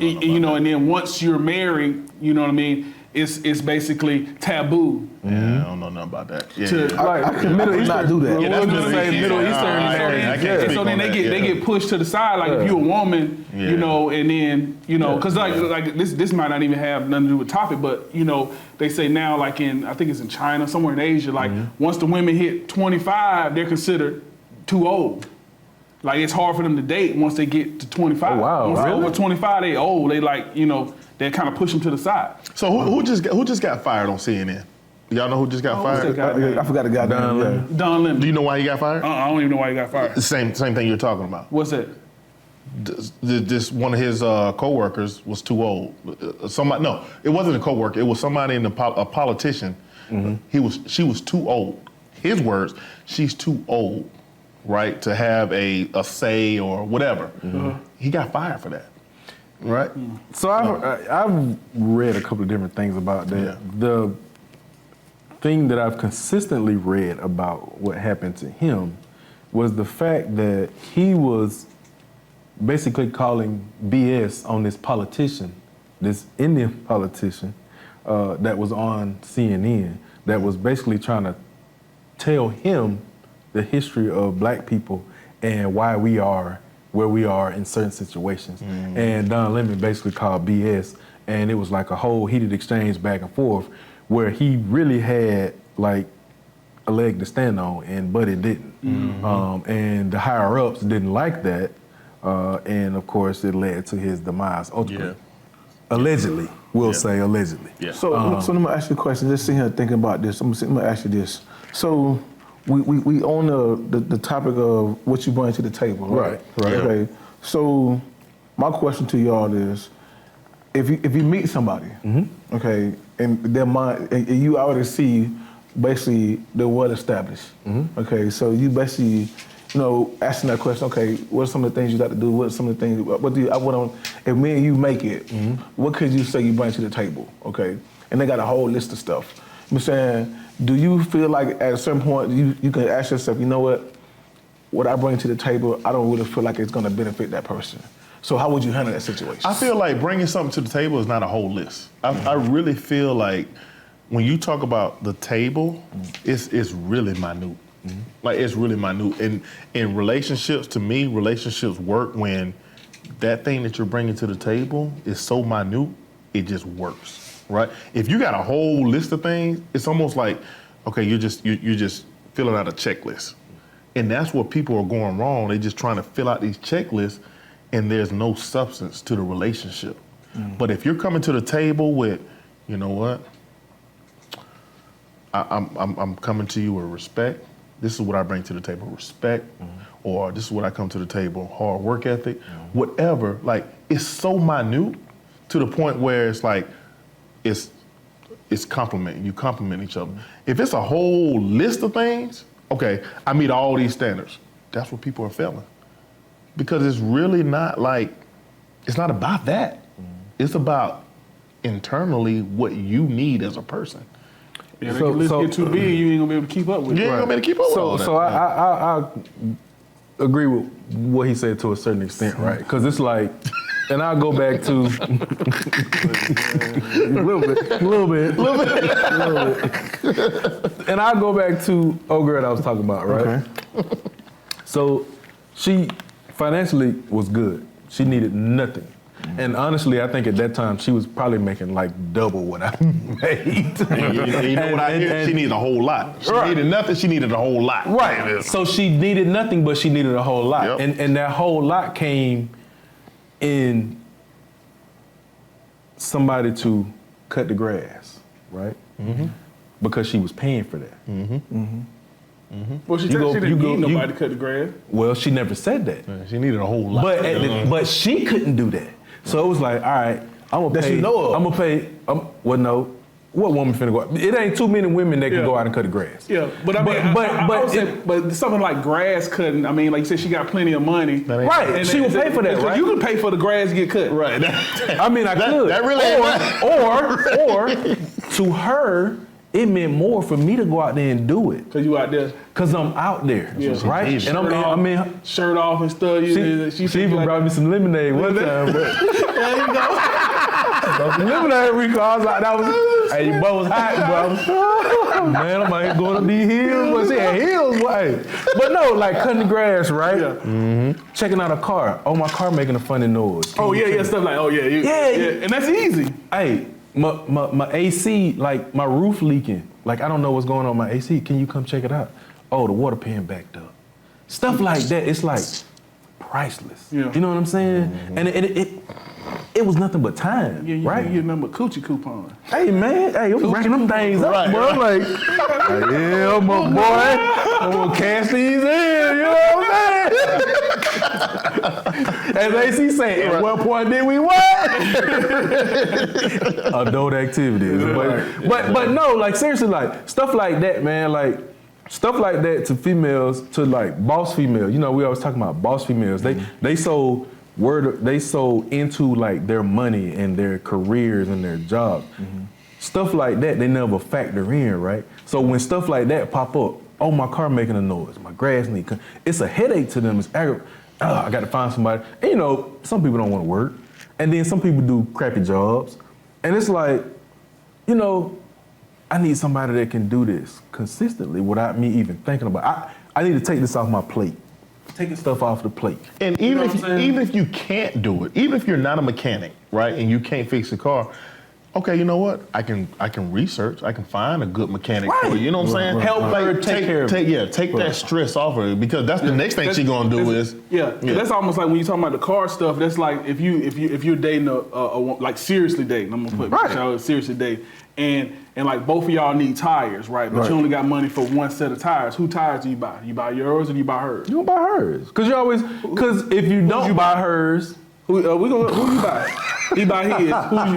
you know, and then once you're married, you know what I mean, it's basically taboo. I don't know nothing about that. Middle East not do that. Middle Eastern. So then they get pushed to the side. Like if you're a woman, you know, and then you know, because like this might not even have nothing to do with topic, but you know, they say now like I think it's in China, somewhere in Asia, like once the women hit 25, they're considered too old. Like it's hard for them to date once they get to 25. Oh, wow, once they're really? over 25, they old. They like, you know, they kind of push them to the side. So who just got fired on CNN? Y'all know who just got fired? I forgot the guy. Don Lemon. Do you know why he got fired? I don't even know why he got fired. The same thing you're talking about. What's that? This one of his coworkers was too old. Somebody, no, it wasn't a coworker. It was somebody a politician. She was too old. His words, she's too old, right, to have a say or whatever. He got fired for that. Right. So I've read a couple of different things about that. The thing that I've consistently read about what happened to him was the fact that he was basically calling BS on this politician, this Indian politician that was on CNN, that was basically trying to tell him the history of black people and why we are where we are in certain situations. And Don Lemon basically called BS, and it was like a whole heated exchange back and forth where he really had like a leg to stand on, and Buddy didn't. And the higher ups didn't like that, and of course it led to his demise ultimately. Allegedly, we'll say allegedly. So let me ask you a question. Just sitting here thinking about this. I'm gonna ask you this. So we on the topic of what you bring to the table, right? Okay. So my question to y'all is, if you meet somebody, okay, and their mind, and you already see basically they're well established, okay, so you basically, you know, asking that question, okay, what are some of the things you got to do? What are some of the things? What do you? If me and you make it, what could you say you bring to the table? Okay, and they got a whole list of stuff. I'm saying, do you feel like at a certain point you can ask yourself, you know what? what I bring to the table, I don't really feel like it's going to benefit that person. So how would you handle that situation? I feel like bringing something to the table is not a whole list. I really feel like when you talk about the table, it's really minute. Like it's really minute. And in relationships, to me, relationships work when that thing that you're bringing to the table is so minute, it just works, right? If you got a whole list of things, it's almost like, okay, you're just filling out a checklist. And that's where people are going wrong. They're just trying to fill out these checklists and there's no substance to the relationship. But if you're coming to the table with, you know what, I'm coming to you with respect. This is what I bring to the table, respect. Or this is what I come to the table, hard work ethic, whatever. Like, it's so minute to the point where it's like, it's complimenting. You compliment each other. If it's a whole list of things, okay, I meet all these standards. That's what people are failing. Because it's really not like, it's not about that. It's about internally what you need as a person. Yeah, so, if you get too big, you ain't gonna be able to keep up with it. You ain't gonna be able to keep up with all that. So I agree with what he said to a certain extent, right? Because it's like, and I'll go back to a little bit. And I'll go back to old girl that I was talking about, right? Okay. So she financially was good. She needed nothing. And honestly, I think at that time she was probably making like double what I made. You know what I hear? She needed a whole lot. She needed nothing, she needed a whole lot. Right. So she needed nothing, but she needed a whole lot. Yep. And that whole lot came in somebody to cut the grass, right? Because she was paying for that. Well, she didn't need nobody to cut the grass. Well, she never said that. Yeah, she needed a whole lot. But she couldn't do that. So it was like, all right, I'm gonna pay. I'm gonna pay. Well, no. What woman finna go out? It ain't too many women that can go out and cut the grass. Yeah, but I mean, but something like grass cutting. I mean, like you said, she got plenty of money. Right, and she will pay for that, right? You can pay for the grass to get cut. Right. I mean, I could. That really or to her, it meant more for me to go out there and do it. Cause you out there. Cause I'm out there, right? And shirt off and stuff. She even brought me some lemonade one time. But there you go. Some lemonade recalls like that was. Hey, your butt was hot, bro. Man, I'm out here going to these hills. But she had hills, boy. But no, like cutting the grass, right? Yeah. Checking out a car. Oh, my car making a funny noise. Stuff like, and that's easy. Hey, my AC, like my roof leaking. Like I don't know what's going on with my AC. Can you come check it out? Oh, the water pan backed up. Stuff like that. It's like priceless. Yeah. You know what I'm saying? And it was nothing but time, right? You get nothing but coochie coupon. Hey man, I'm racking them things up, bro. Like, yeah, my boy, I'm gonna cash these in. You know what I'm saying? As AC saying, at what point did we what? Adult activities. But no, like seriously, like stuff like that, man. Like stuff like that to females, to like boss females. You know, we always talking about boss females. They so into like their money and their careers and their job. Stuff like that they never factor in, right? So when stuff like that pop up, oh, my car making a noise, my grass need, it's a headache to them. It's aggravating. I got to find somebody. And you know, some people don't want to work, and then some people do crappy jobs, and it's like, you know, I need somebody that can do this consistently without me even thinking about it. I need to take this off my plate. Taking stuff off the plate. And even if you can't do it, even if you're not a mechanic, right, and you can't fix a car, okay, you know what? I can research. I can find a good mechanic for you. You know what I'm saying? Help her take care of it. Take that stress off her, because that's the next thing she's gonna do is. That's almost like when you're talking about the car stuff. That's like if you're dating a like seriously dating. I'm gonna put seriously dating, and like both of y'all need tires, right? But you only got money for one set of tires. Who tires do you buy? You buy yours or do you buy hers? You don't buy hers, because if you don't buy hers, who you buy? He buy his. Who you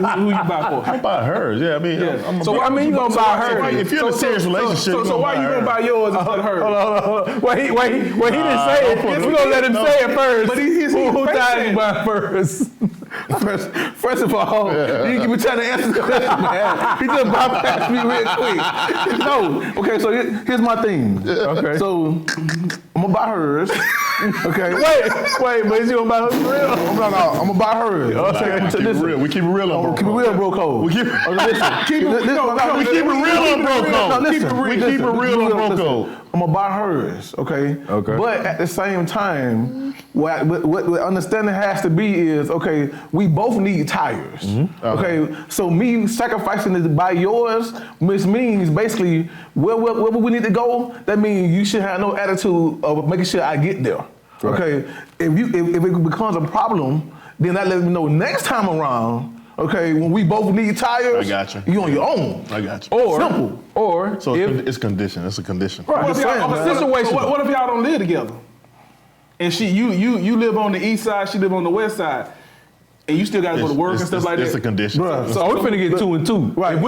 buy for? I buy hers. Yeah, I mean, you gonna buy hers? If you're in a serious relationship, so why you gonna buy yours instead of hers? Hold on. Well, he didn't say it. We're gonna let him say it first. But who tires you buy first? First of all, you keep trying to answer the question, man. He just bypassed me real quick. No, okay, so here's my thing. Okay. So, I'm gonna buy hers. Okay. Wait, but is you gonna buy hers for real? No, I'm gonna buy hers. Okay. Keep it real. We keep it real on bro. Keep it real, bro code. We keep it real on bro code. We keep it real on bro code. I'm gonna buy hers, okay? Okay. But at the same time, what understanding has to be is, okay, we both need tires. Mm-hmm. Okay, so me sacrificing to buy yours, which means basically where we need to go, that means you should have no attitude of making sure I get there. Right. Okay, if it becomes a problem, then that lets me know next time around. Okay, when we both need tires, I got you. You on your own. I got you. Or simple. Or so it's condition. It's a condition. Right. What if y'all don't live together? And you live on the east side, she live on the west side. And you still got to go to work and stuff like that. It's a condition. Bruh, so we're finna get 2 and 2. Right. If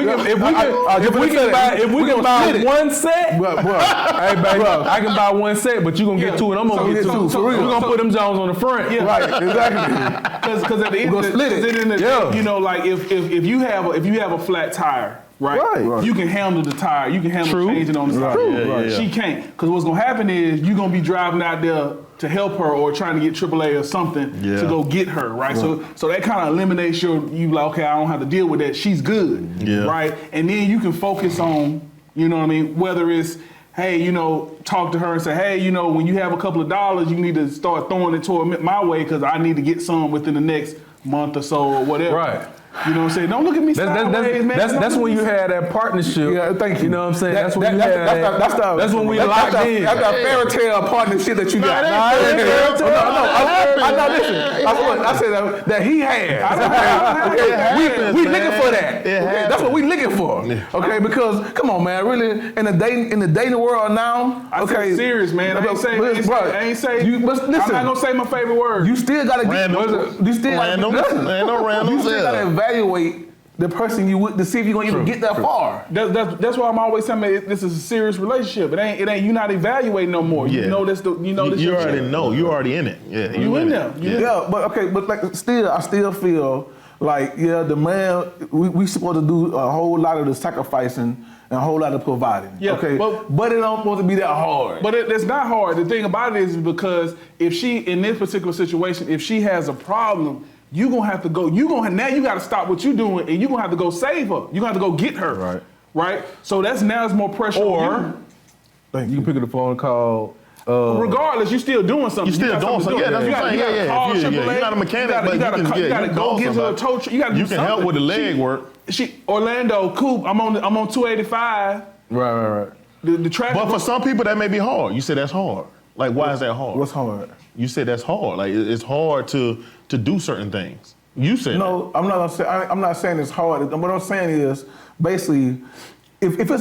we can buy one set, hey baby, I can buy one set, but you gonna get 2 and I'm gonna get 2. So we're gonna put them Jones on the front. Yeah. Right. Exactly. Because at the end, split it. You know, like if you have a flat tire. Right. You can handle the tire. You can handle changing on the tire. She can't. Because what's gonna happen is you're gonna be driving out there to help her or trying to get AAA or something to go get her, right? So that kind of eliminates you like, okay, I don't have to deal with that. She's good, right? And then you can focus on, you know what I mean, whether it's, hey, you know, talk to her and say, hey, you know, when you have a couple of dollars, you need to start throwing it toward my way because I need to get some within the next month or so or whatever. Right. You know what I'm saying? Don't look at me sideways, man. That's when you had that partnership. Yeah, thank you. You know what I'm saying? That's when we locked in. That's that fairy tale partnership that you got. I said that he had. We looking for that. That's what we looking for. Okay, because come on, man, really in the dating world now. Okay, serious, man. I ain't say. I'm not gonna say my favorite word. You still gotta get. You still gotta evaluate the person you with to see if you're gonna even get that far. That's why I'm always saying this is a serious relationship. It ain't you not evaluating no more. You know this. You already know. You already in it. Yeah, you in there. Yeah, but like I still feel like the man we supposed to do a whole lot of the sacrificing and a whole lot of providing. Yeah, okay, but it don't supposed to be that hard. But it's not hard. The thing about it is because if she in this particular situation, if she has a problem. You gonna have to go. Now you got to stop what you doing, and you gonna have to go save her. You gonna have to go get her. Right. So it's more pressure. Or you can pick up the phone and call. Regardless, you still doing something. You still doing something. Yeah, that's what I'm saying. Yeah. You're not a mechanic, but you gotta go get to a tow truck. You gotta do something. You can help with the leg work. Orlando, Coop. I'm on 285. Right. The traffic. But for some people, that may be hard. You said that's hard. Like, why is that hard? What's hard? You said that's hard. Like, it's hard to do certain things. You said no. I'm not gonna say. I'm not saying it's hard. What I'm saying is basically, if it's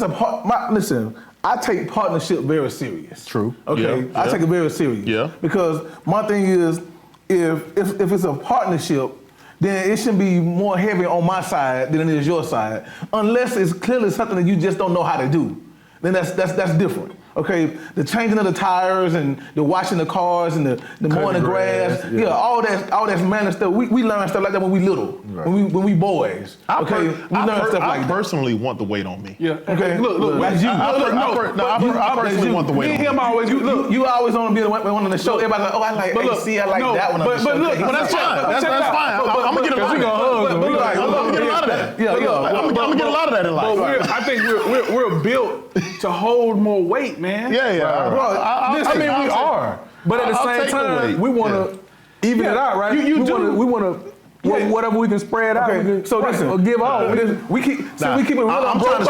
listen. I take partnership very serious. True. Okay. I take it very serious. Yeah. Because my thing is, if it's a partnership, then it should be more heavy on my side than it is your side, unless it's clearly something that you just don't know how to do. Then that's different. Okay, the changing of the tires and the washing the cars and the mowing the grass, all that man stuff. We learn stuff like that when we little, when we boys. I personally want the weight on me. Yeah. Okay. Look. That's you. I personally want the weight on me. Him always. You always want to be the one on the show. Everybody's like, oh, I like that one. But look, that's fine. That's fine. I'm gonna get a lot of that. Yeah. I'm gonna get a lot of that in life. I think we're built to hold more weight, man. Yeah. Bro, we are. But at the same time, we want to even it out, right? We want to whatever we can spread out. So listen, or give out. We keep it real. I'm trying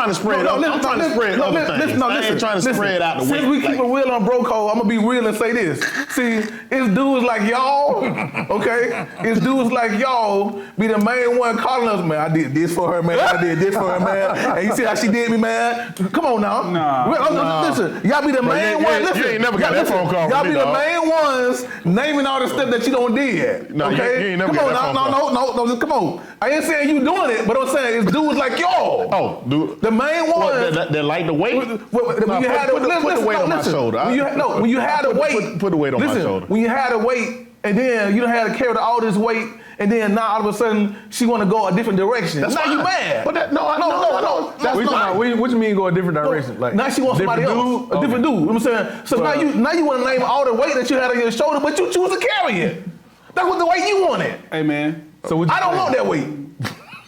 to spread out. I'm trying to spread other things. I ain't trying to spread out the weight. Since we keep it real on bro code, I'm gonna be real and say this. See, it's dudes like y'all, okay? It's dudes like y'all be the main one calling us, man. I did this for her, man. I did this for her, man. And you see how she did me, man? Come on now. Nah. Listen, y'all be the main one. Listen, you ain't never got that phone call from me, y'all be the main ones naming all the stuff that you don't did. No, you ain't never got that phone call. No, come on. I ain't saying you doing it, but I'm saying it's dudes like y'all. Oh, dude. The main one. That like the weight? Put the weight on my shoulder. When you had the weight. Put the weight on my shoulder. When you had the weight, and then you don't have to carry all this weight, and then now all of a sudden she want to go a different direction. That's now fine. you mad. But that, no. That's not. What you mean go a different direction? Like now she wants somebody else, a different dude. You know what I'm saying? So now you want to name all the weight that you had on your shoulder, but you choose to carry it. That's what the weight you want it. Hey man. So I don't want that weight.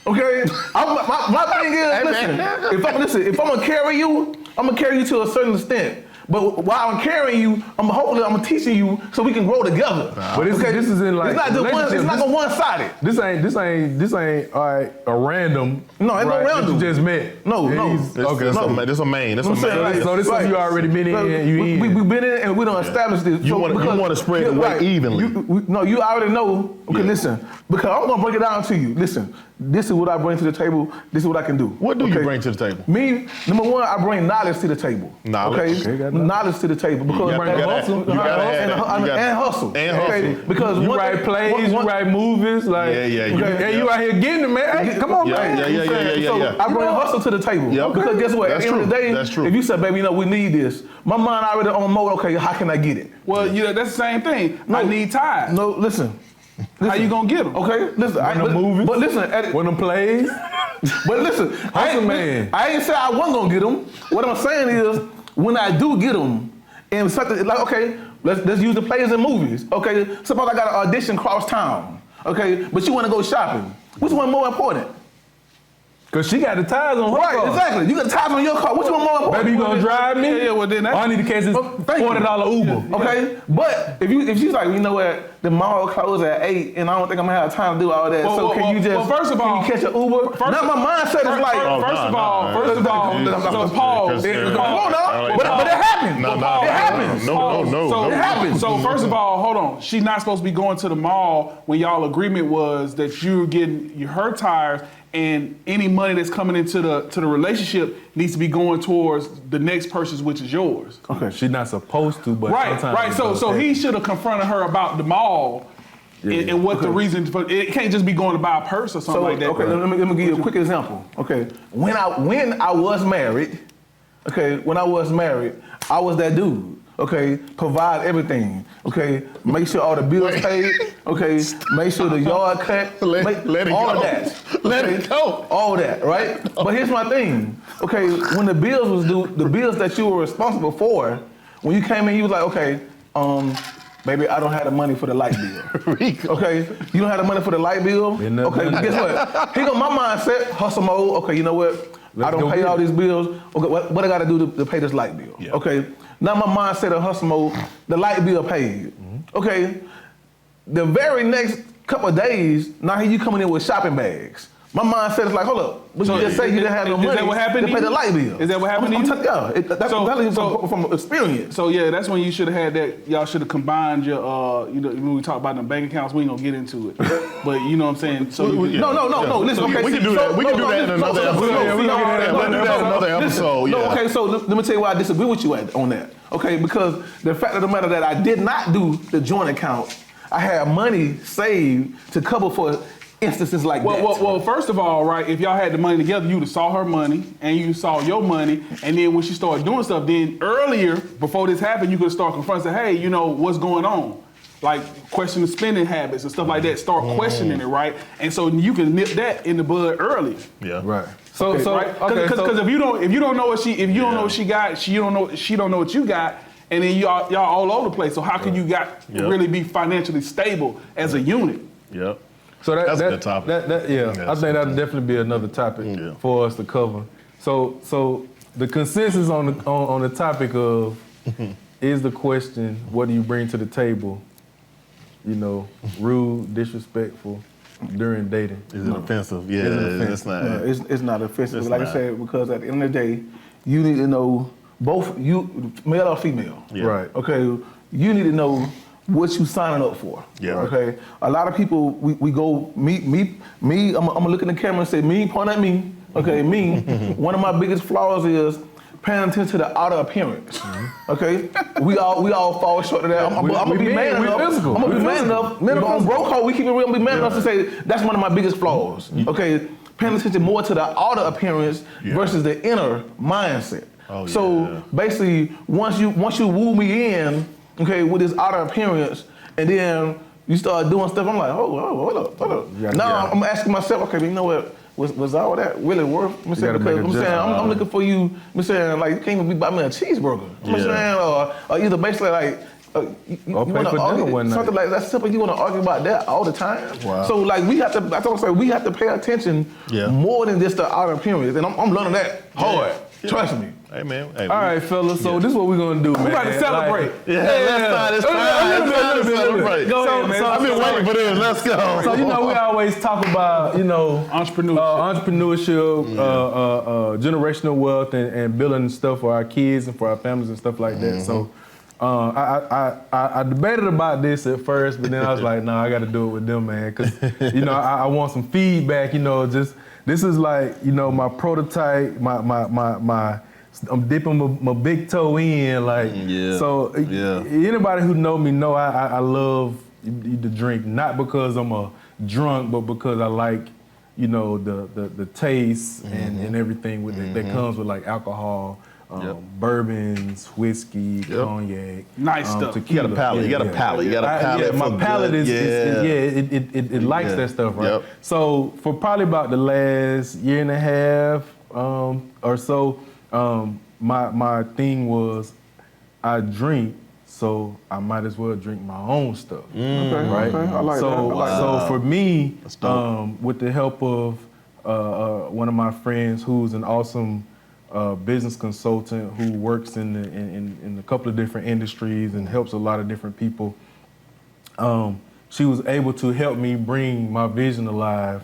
Okay, my thing is, if I'm gonna carry you, I'm gonna carry you to a certain extent. But while I'm carrying you, I'm teaching you so we can grow together. But this is in like it's not one sided. This ain't all right, a random. No, it's no random. You just met. No. This a main. So this is you already been in. We've been in and we don't establish this. You want to spread the weight evenly. You already know. Okay, listen. Because I'm gonna break it down to you. Listen. This is what I bring to the table. This is what I can do. What do you bring to the table? Me, number one, I bring knowledge to the table. Knowledge. Okay, knowledge to the table because and hustle. Okay, because you write plays, you write movies, like you out here getting it, man. Hey, come on, man. So I bring hustle to the table because guess what? At the end of the day, if you say, baby, we need this, my mind already on mode. Okay, how can I get it? Well, that's the same thing. I need ties. No, listen. How you gonna get them? Okay, listen. Movies, but listen, when them plays. But listen, I ain't say I wasn't gonna get them. What I'm saying is, when I do get them, and something like, okay, let's use the plays in movies. Okay, suppose I got an audition cross town. Okay, but you want to go shopping. Which one more important? Cause she got the tires on her car. Right, exactly. You got the tires on your car. Which one more important? Baby, you gonna drive me? Yeah, well then all I need to catch is $40 Uber. Okay, but if she's like, you know what, the mall closed at 8, and I don't think I'm gonna have time to do all that. Can you catch an Uber? Now my mindset is like, first of all, so pause. But it happens. It happens. No. It happens. So first of all, hold on. She's not supposed to be going to the mall when y'all agreement was that you're getting her tires. And any money that's coming into the relationship needs to be going towards the next purchase, which is yours. Okay. She's not supposed to, but right. So he should have confronted her about the mall and what the reason for it can't just be going to buy a purse or something like that. Okay, let me give you a quick example. Okay, when I was married, I was that dude. Okay, provide everything. Okay, make sure all the bills paid. Okay, make sure the yard cut. Let it all go. Of that. Let it go. All that, right? But here's my thing. Okay, when the bills was due, the bills that you were responsible for, when you came in, you was like, okay, baby, I don't have the money for the light bill. Okay, you don't have the money for the light bill. Okay, guess what? Here go my mindset, hustle mode. Okay, you know what? I don't pay all these bills. Okay, what I got to do to pay this light bill? Yeah. Okay. Now my mindset of hustle mode, the light bill paid. Okay, the very next couple of days, now here you coming in with shopping bags. My mindset is like, hold up, what you just say you didn't have no money to pay the light bill. Is that what happened to you? That's from experience. So yeah, that's when you should have had that, y'all should have combined your, when we talk about the bank accounts, we ain't gonna get into it. But you know what I'm saying? So no, listen, okay. We can do that. We can do that in another episode. We can do that in another episode. No, okay, so let me tell you why I disagree with you on that. Okay, because the fact of the matter that I did not do the joint account, I had money saved to cover for instances like that. Well, first of all, right, if y'all had the money together, you'd have saw her money and you saw your money, and then when she started doing stuff, then earlier, before this happened, you could start confronting, hey, what's going on? Like, question the spending habits and stuff like that. Start questioning it, right? And so you can nip that in the bud early. Yeah. Right. Because if you don't know what she got, she don't know what you got, and then y'all all over the place. So how can you really be financially stable as a unit? Yep. So that's a good topic. I think that'd definitely be another topic for us to cover. So the consensus on the topic of is the question, what do you bring to the table? Rude, disrespectful during dating. Is it offensive? Yeah, it's not. No, it's not offensive. Like I said, because at the end of the day, you need to know both you, male or female. Yeah. Right. Okay, you need to know what you signing up for. Yeah. Okay. A lot of people we go me. I'm gonna look in the camera and say me, point at me. Okay, me. One of my biggest flaws is paying attention to the outer appearance. Okay, we all fall short of that. I'm gonna be man enough. I'm gonna be man enough. On bro code, we keep it real. I'm gonna be man enough to say that's one of my biggest flaws. Okay, paying attention more to the outer appearance versus the inner mindset. So basically, once you woo me in, okay, with this outer appearance, and then you start doing stuff. I'm like, hold up. Now I'm asking myself, okay, you know what? Was all that really worth? I'm saying, because I'm saying I'm looking for you. I'm saying like you can't even buy me a cheeseburger. I'm saying or either basically like. You want to argue something like that simple. You want to argue about that all the time. Wow. So like we have to. I told you, we have to pay attention more than just the outer appearance. And I'm learning that hard. Yeah. Trust me. Hey man. All right, fellas. So this is what we're gonna do, man. We're about to celebrate. Let's celebrate. Go ahead, man. I've been waiting for this. Let's go. So we always talk about entrepreneurship, generational wealth, and building stuff for our kids and for our families and stuff like that. So. I debated about this at first, but then I was like, no, I got to do it with them, man, because I want some feedback. Just this is like my prototype, I'm dipping my big toe in, like So anybody who know me know I love to drink, not because I'm a drunk, but because I like the taste and everything with it that comes with like alcohol. Bourbons, whiskey, cognac, nice stuff. You Tequila. got a palate. You got a palate. My palate it likes that stuff, right? Yep. So for probably about the last year and a half or so, my thing was I drink, so I might as well drink my own stuff, right? Okay. I like that. So for me, with the help of one of my friends who's an awesome business consultant who works in a couple of different industries and helps a lot of different people. She was able to help me bring my vision alive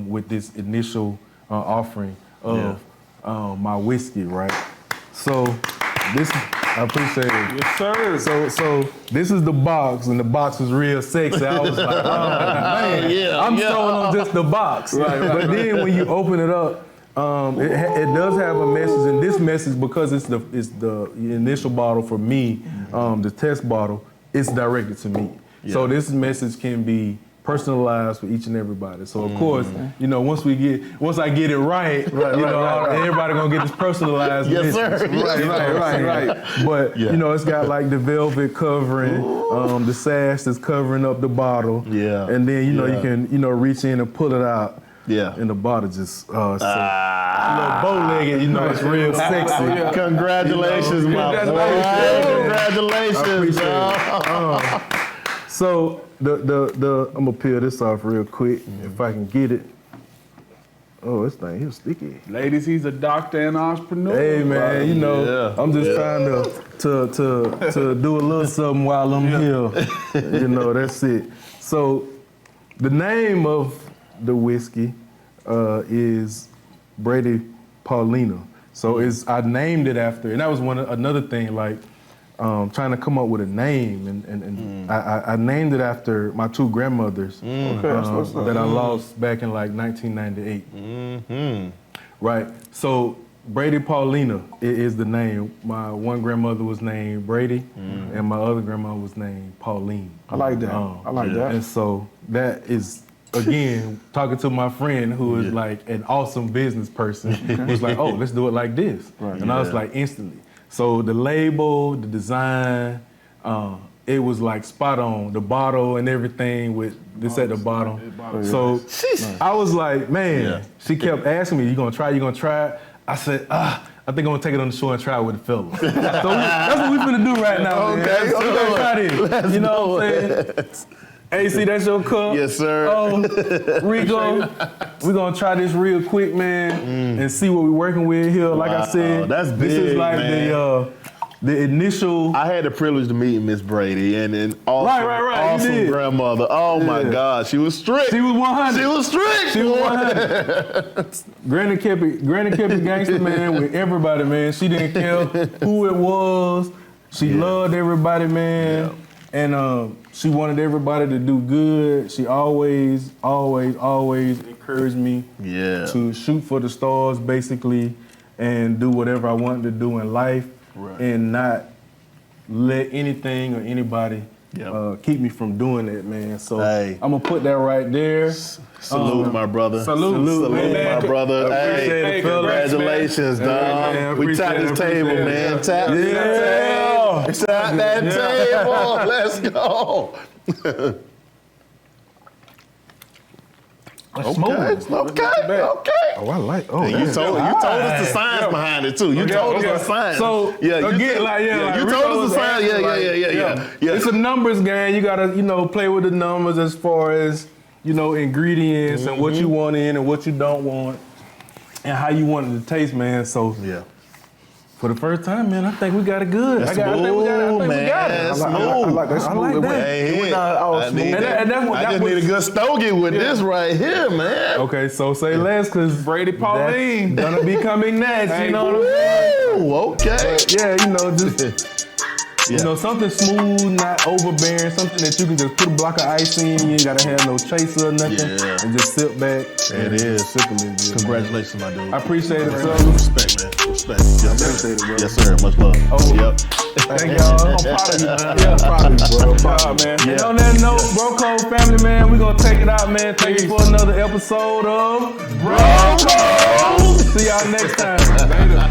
with this initial offering of my whiskey, right? So this, I appreciate it. Yes, sir. So this is the box, and the box was real sexy. I was like, man, I'm throwing on just the box. Right. But then when you open it up, it does have a message, and this message, because it's the initial bottle for me, the test bottle, it's directed to me. Yeah. So this message can be personalized for each and everybody. So of course, once I get it right, everybody gonna get this personalized message. Sir. Right. But it's got like the velvet covering, the sash that's covering up the bottle. Yeah. And then you can reach in and pull it out. Yeah. And the bottle just a little bow-legged, it's real sexy. Congratulations, my boy. Congratulations, dog. So the I'm gonna peel this off real quick if I can get it. Oh, this thing he's sticky. Ladies, he's a doctor and entrepreneur. Hey man, I'm just trying to do a little something while I'm here. That's it. So the name of the whiskey is Brady Paulina. So I named it after, and that was another thing, like trying to come up with a name, and I named it after my two grandmothers that I lost back in like 1998. Right. So Brady Paulina is the name. My one grandmother was named Brady, and my other grandma was named Pauline. I like that. I like that. And so that is, again, talking to my friend who is like an awesome business person, was like, oh, let's do it like this. Right. And I was like, instantly. So the label, the design, it was like spot on. The bottle and everything with this at the bottom. So I was like, man, she kept asking me, you gonna try it? I said, I think I'm gonna take it on the shore and try it with the fellas. So that's what we finna do right now. Okay, so let's try this. Let's what I'm saying? AC, that's your cup. Yes, sir. We're gonna try this real quick, man, and see what we're working with here. Like I said, that's big, this is like the initial. I had the privilege to meet Miss Brady and awesome, awesome grandmother. Oh my God, she was strict. She was 100. She was strict. She was 100. Granny kept it gangster, man, with everybody, man. She didn't care who it was. She loved everybody, man. And she wanted everybody to do good. She always encouraged me to shoot for the stars, basically, and do whatever I wanted to do in life, and not let anything or anybody keep me from doing it, man. So I'm gonna put that right there. Salute, my brother. Salute, my brother. Hey, congratulations, dog. We tapped this table, man. Tap that table. Let's go. That's smooth. Okay. Oh, I like. Oh, And you told us the science behind it too. You told us the science. So again, you told us the science. Yeah. It's a numbers game. You gotta, play with the numbers as far as, ingredients and what you want in and what you don't want, and how you want it to taste, man. So for the first time, man, I think we got it good. I think we got it. I like that. I like that. I just need a good stogie with this right here, man. Okay, so say less, because Brady Pauline gonna be coming next. Hey, you know what I'm saying? Ooh, okay. Yeah, just something smooth, not overbearing, something that you can just put a block of ice in. You ain't gotta have no chaser or nothing, and just sit back. It is. Sip a little bit. Congratulations, my dude. I appreciate it, sir. Respect, man. Respect. Yes, sir. Yes, sir. Much love. Yep. Thank y'all. I'm proud of you, man. Yeah, proud of you, bro. Proud, man. And on that note, Bro Code family, man, we gonna take it out, man. Thank you for another episode of Bro Code. See y'all next time. Later.